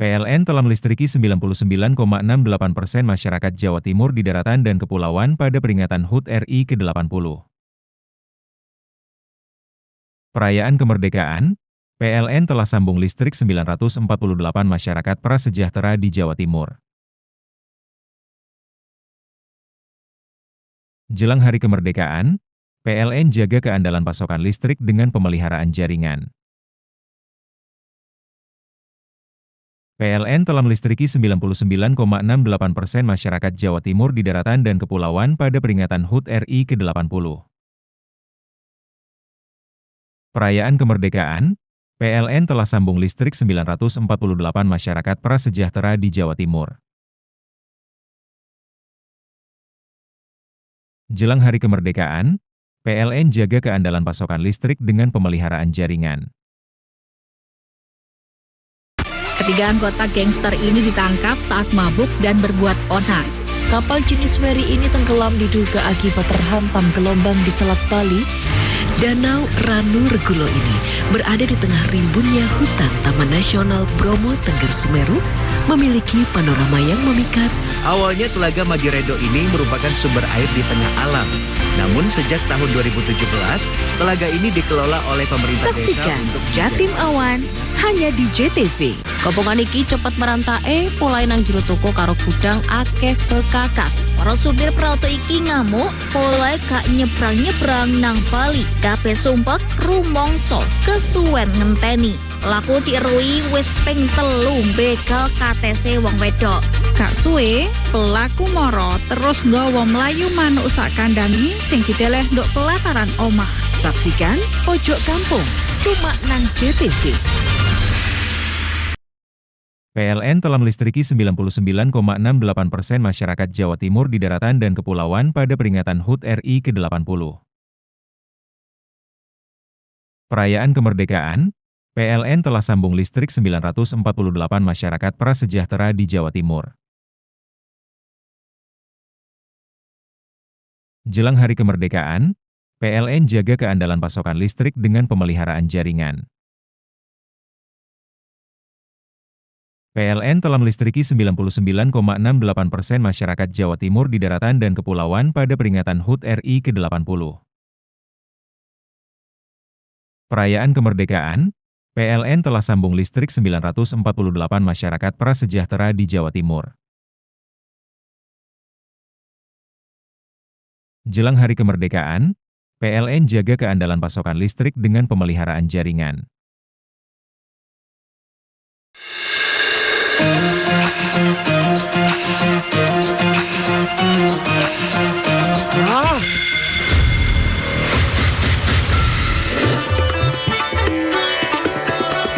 PLN telah melistriki 99,68% masyarakat Jawa Timur di daratan dan kepulauan pada peringatan HUT RI ke-80. Perayaan kemerdekaan, PLN telah sambung listrik 948 masyarakat prasejahtera di Jawa Timur. Jelang hari kemerdekaan, PLN jaga keandalan pasokan listrik dengan pemeliharaan jaringan. PLN telah melistriki 99,68% masyarakat Jawa Timur di daratan dan kepulauan pada peringatan HUT RI ke-80. Perayaan kemerdekaan, PLN telah sambung listrik 948 masyarakat prasejahtera di Jawa Timur. Jelang hari kemerdekaan, PLN jaga keandalan pasokan listrik dengan pemeliharaan jaringan. Ketiga anggota gangster ini ditangkap saat mabuk dan berbuat onar. Kapal jenis feri ini tenggelam diduga akibat terhantam gelombang di Selat Bali. Danau Ranu Regulo ini berada di tengah rimbunnya hutan Taman Nasional Bromo Tengger Semeru, memiliki panorama yang memikat. Awalnya Telaga Magiredo ini merupakan sumber air di tengah alam. Namun sejak tahun 2017, telaga ini dikelola oleh pemerintah desa. Saksikan Jatim Awan hanya di JTV. Kopongan iki cepet merantae, mulai nang jero toko karo gudang akeh bekakas. Para supir prauto iki ngamuk, mulai gak nyebrang-nyebrang nang Bali. Kabeh sumpek rumangsa kesuwen ngenteni. Laku dierui wis ping 3 begal KTC wong wedok. Gak suwe, pelaku moro terus nggawa mlayu manuk sak kandangi sing diteleh nduk pelataran omah. Saksikan Pojok Kampung cuma nang JTV. PLN telah melistriki 99,68% masyarakat Jawa Timur di daratan dan kepulauan pada peringatan HUT RI ke-80. Perayaan kemerdekaan, PLN telah sambung listrik 948 masyarakat prasejahtera di Jawa Timur. Jelang hari kemerdekaan, PLN jaga keandalan pasokan listrik dengan pemeliharaan jaringan. PLN telah melistriki 99,68% masyarakat Jawa Timur di daratan dan kepulauan pada peringatan HUT RI ke-80. Perayaan kemerdekaan, PLN telah sambung listrik 948 masyarakat prasejahtera di Jawa Timur. Jelang hari kemerdekaan, PLN jaga keandalan pasokan listrik dengan pemeliharaan jaringan.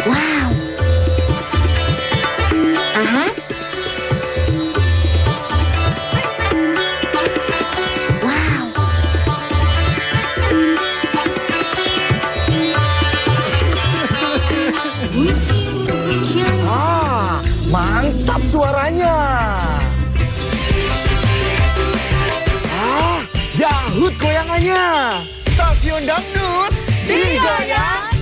Wow. Aha. Wow. Mantap suaranya. Dahut goyangannya. Stasiun Dangdut digoyang